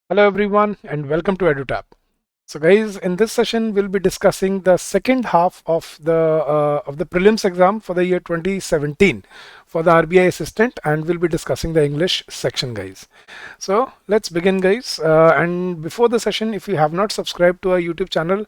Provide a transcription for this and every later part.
Hello everyone and welcome to EduTap. So guys, in this session we'll be discussing the second half of the prelims exam for the year 2017 for the RBI assistant, and we'll be discussing the English section, guys. So let's begin, guys. And before the session, if you have not subscribed to our YouTube channel,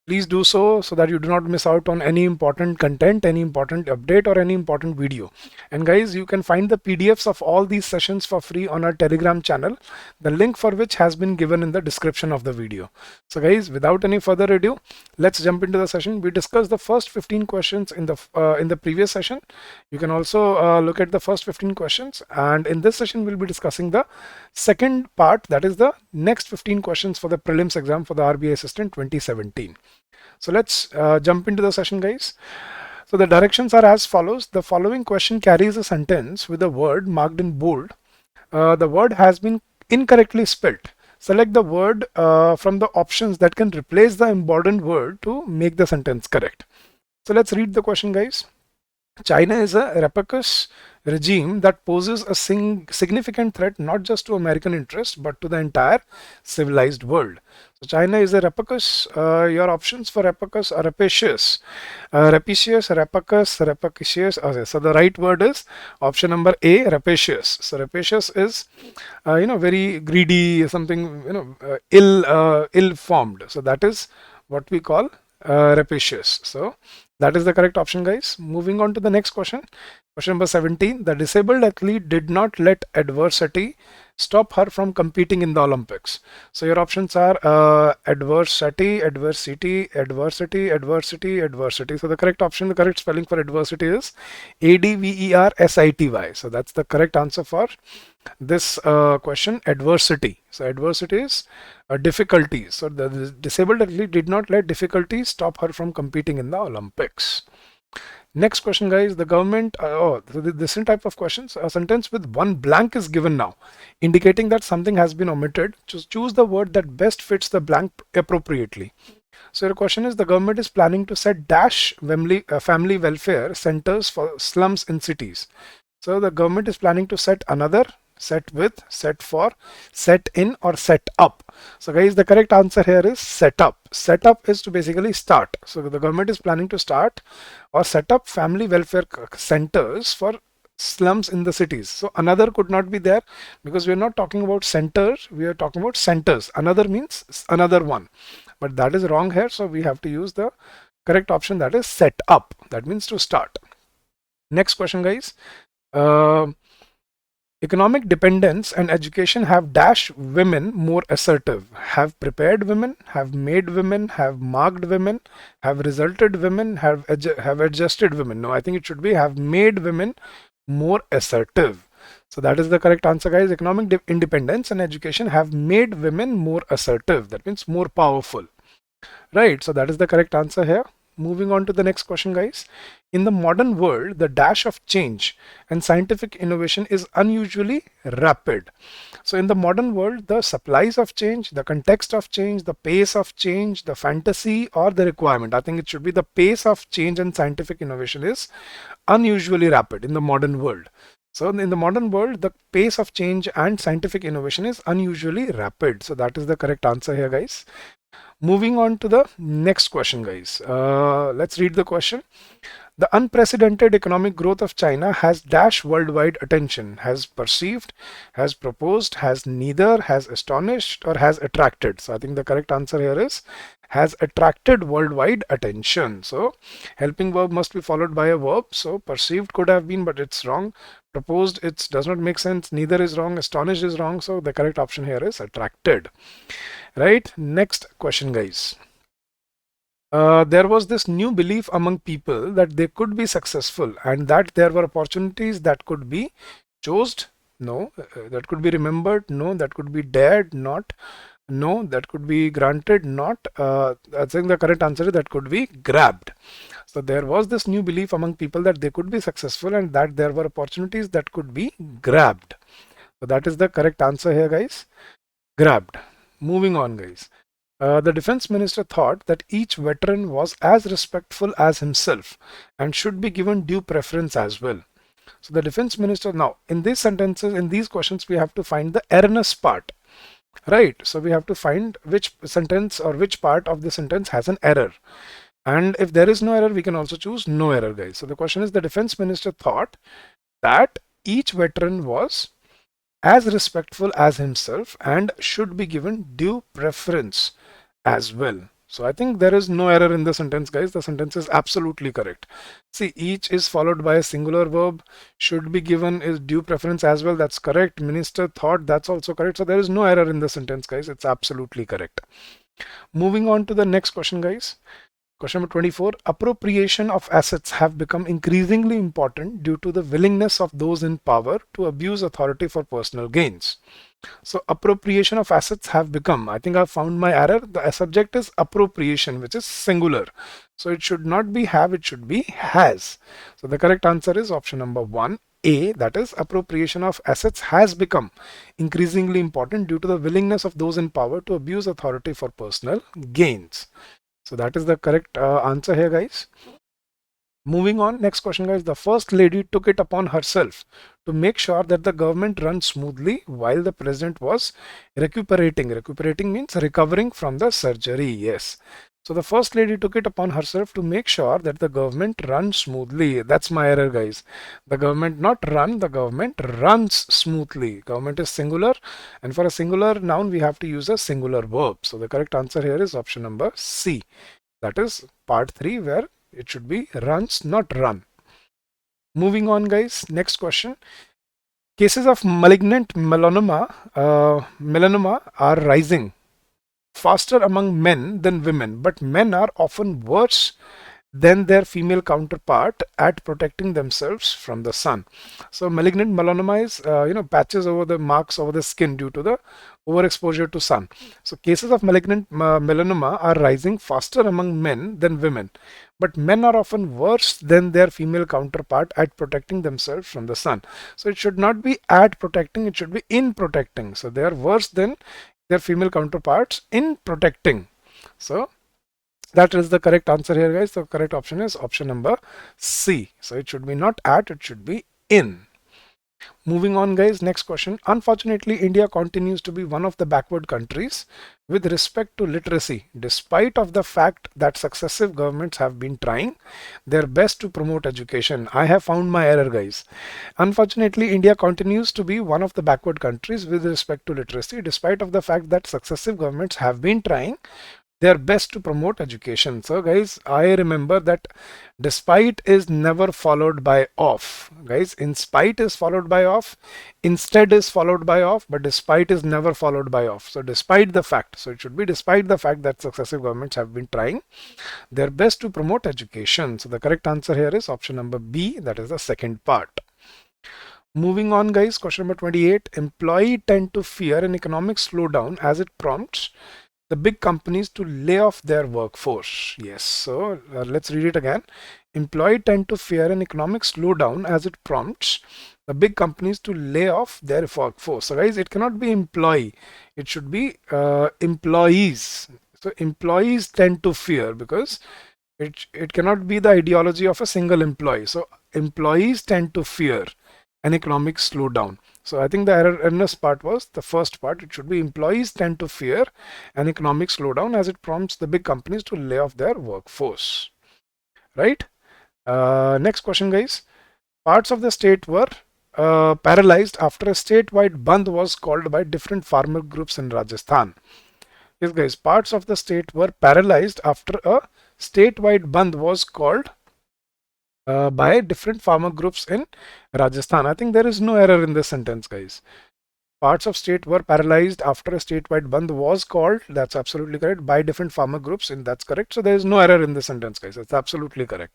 please do so that you do not miss out on any important content, any important update, or any important video. And guys, you can find the PDFs of all these sessions for free on our Telegram channel, the link for which has been given in the description of the video. So guys, without any further ado, let's jump into the session. We discussed the first 15 questions in the previous session. You can also look at the first 15 questions, and in this session we'll be discussing the second part, that is the next 15 questions for the prelims exam for the RBI assistant 2017. So let's jump into the session, guys. So the directions are as follows. The following question carries a sentence with a word marked in bold. The word has been incorrectly spelt. Select the word from the options that can replace the embodied word to make the sentence correct. So let's read the question, guys. China is a rapacious regime that poses a significant threat not just to American interests but to the entire civilized world. So China is a rapacious. Your options for rapacious are rapacious, rapacious. Okay, so the right word is option number A, rapacious. So rapacious is, very greedy, something, ill-formed. So that is what we call rapacious. So that is the correct option, guys. Moving on to the next question. Question number 17. The disabled athlete did not let adversity stop her from competing in the Olympics. So your options are adversity. So the correct option, the correct spelling for adversity is ADVERSITY. So that's the correct answer for this question, adversity. So adversity is difficulties. So the disabled athlete did not let difficulties stop her from competing in the Olympics. Next question, guys. The government, this type of questions, a sentence with one blank is given now, indicating that something has been omitted. Just choose the word that best fits the blank appropriately. So your question is, the government is planning to set dash family welfare centers for slums in cities. So the government is planning to set another, set with, set for, set in, or set up. So guys, the correct answer here is set up. Set up is to basically start. So the government is planning to start or set up family welfare centers for slums in the cities. So another could not be there because we are not talking about centers, we are talking about centers. Another means another one, but that is wrong here. So we have to use the correct option, that is set up. That means to start. Next question, guys. Economic dependence and education have dash women more assertive, have prepared women, have made women, have marked women, have resulted women, have adjusted women. No, I think it should be have made women more assertive. So that is the correct answer, guys. Economic independence and education have made women more assertive. That means more powerful. Right, so that is the correct answer here. Moving on to the next question, guys. In the modern world, the dash of change and scientific innovation is unusually rapid. So in the modern world, the supplies of change, the context of change, the pace of change, the fantasy, or the requirement, I think it should be the pace of change and scientific innovation is unusually rapid in the modern world. So in the modern world, the pace of change and scientific innovation is unusually rapid. So that is the correct answer here, guys. Moving on to the next question, guys. Let's read the question. The unprecedented economic growth of China has dashed worldwide attention, has perceived, has proposed, has neither, has astonished, or has attracted. So I think the correct answer here is has attracted worldwide attention. So helping verb must be followed by a verb. So perceived could have been, but it's wrong. Proposed, it does not make sense. Neither is wrong. Astonished is wrong. So the correct option here is attracted. Right? Next question, guys. There was this new belief among people that they could be successful and that there were opportunities that could be chosen. No. That could be remembered. No. That could be dared. Not. No. That could be granted. Not. I think the correct answer is that could be grabbed. So there was this new belief among people that they could be successful and that there were opportunities that could be grabbed. So that is the correct answer here, guys. Grabbed. Moving on, guys. The defense minister thought that each veteran was as respectful as himself and should be given due preference as well. So the defense minister, now in these sentences, in these questions, we have to find the erroneous part. right? So we have to find which sentence or which part of the sentence has an error. And if there is no error, we can also choose no error, guys. So the question is, the defense minister thought that each veteran was as respectful as himself and should be given due preference as well. So I think there is no error in the sentence, guys. The sentence is absolutely correct. See, each is followed by a singular verb. Should be given is due preference as well. That's correct. Minister thought, that's also correct. So there is no error in the sentence, guys. It's absolutely correct. Moving on to the next question, guys. Question number 24. Appropriation of assets have become increasingly important due to the willingness of those in power to abuse authority for personal gains. So appropriation of assets have become, I think I found my error. The subject is appropriation, which is singular. So it should not be have, it should be has. So the correct answer is option number 1A, that is appropriation of assets has become increasingly important due to the willingness of those in power to abuse authority for personal gains. So that is the correct answer here, guys. Moving on, next question, guys. The first lady took it upon herself to make sure that the government runs smoothly while the president was recuperating. Recuperating means recovering from the surgery. Yes. So the first lady took it upon herself to make sure that the government runs smoothly. That's my error, guys. The government not run, the government runs smoothly. Government is singular, and for a singular noun, we have to use a singular verb. So the correct answer here is option number C. That is part 3, where it should be runs, not run. Moving on, guys. Next question. Cases of malignant melanoma are rising faster among men than women, but men are often worse than their female counterpart at protecting themselves from the sun. So malignant melanoma is patches over the marks over the skin due to the overexposure to sun. So cases of malignant melanoma are rising faster among men than women, but men are often worse than their female counterpart at protecting themselves from the sun. So it should not be at protecting, it should be in protecting. So they are worse than their female counterparts in protecting. So that is the correct answer here, guys. The correct option is option number C. So it should be not at, it should be in. Moving on, guys. Next question. Unfortunately, India continues to be one of the backward countries with respect to literacy, despite of the fact that successive governments have been trying their best to promote education. I have found my error, guys. Unfortunately, India continues to be one of the backward countries with respect to literacy, despite of the fact that successive governments have been trying their best to promote education. So guys, I remember that despite is never followed by of. Guys, in spite is followed by of, instead is followed by of, but despite is never followed by of. So despite the fact, so it should be despite the fact that successive governments have been trying their best to promote education. So the correct answer here is option number B, that is the second part. Moving on, guys, question number 28. Employee tend to fear an economic slowdown as it prompts the big companies to lay off their workforce. Yes, so let's read it again. Employees tend to fear an economic slowdown as it prompts the big companies to lay off their workforce. So guys, it cannot be employee, it should be employees. So employees tend to fear, because it cannot be the ideology of a single employee. So employees tend to fear an economic slowdown. So I think the erroneous part was the first part. It should be employees tend to fear an economic slowdown as it prompts the big companies to lay off their workforce. Right? Next question, guys. Parts of the state were paralyzed after a statewide bandh was called by different farmer groups in Rajasthan. Yes, guys. Parts of the state were paralyzed after a statewide bandh was called by different farmer groups in Rajasthan. I think there is no error in this sentence, guys. Parts of state were paralyzed after a statewide bandh was called. That's absolutely correct. By different farmer groups, and that's correct. So there is no error in this sentence, guys. It's absolutely correct.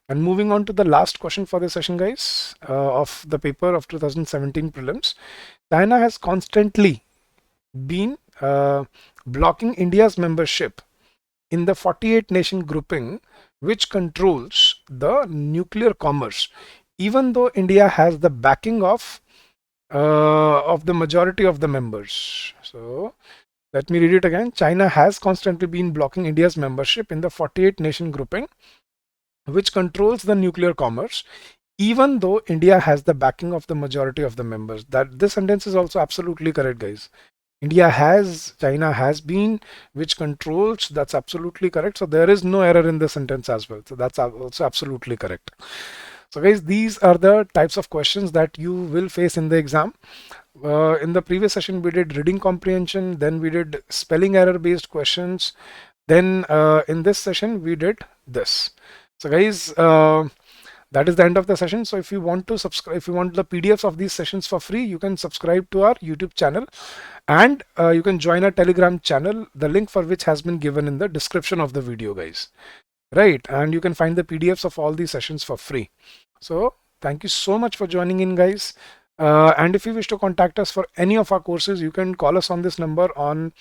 And moving on to the last question for this session, guys, of the paper of 2017 prelims. China has constantly been blocking India's membership in the 48 nation grouping which controls the nuclear commerce, even though India has the backing of the majority of the members. So let me read it again. China has constantly been blocking India's membership in the 48 nation grouping which controls the nuclear commerce, even though India has the backing of the majority of the members. That this sentence is also absolutely correct, guys. India has, China has been, which controls, that's absolutely correct. So there is no error in the sentence as well. So that's also absolutely correct. So guys, these are the types of questions that you will face in the exam. In the previous session, we did reading comprehension, then we did spelling error based questions. Then in this session, we did this. So guys, that is the end of the session. So if you want to subscribe, if you want the PDFs of these sessions for free, you can subscribe to our YouTube channel, and you can join our Telegram channel, the link for which has been given in the description of the video, guys. Right, and you can find the PDFs of all these sessions for free. So thank you so much for joining in, guys. And if you wish to contact us for any of our courses, you can call us on this number on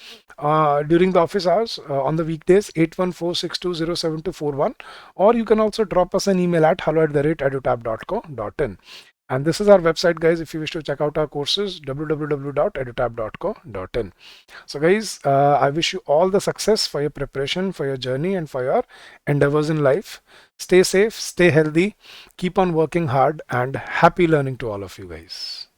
during the office hours on the weekdays, 8146207241, or you can also drop us an email at hello@edutap.co.in. And this is our website, guys, if you wish to check out our courses, www.edutap.co.in. So guys, I wish you all the success for your preparation, for your journey, and for your endeavors in life. Stay safe, stay healthy, keep on working hard, and happy learning to all of you guys.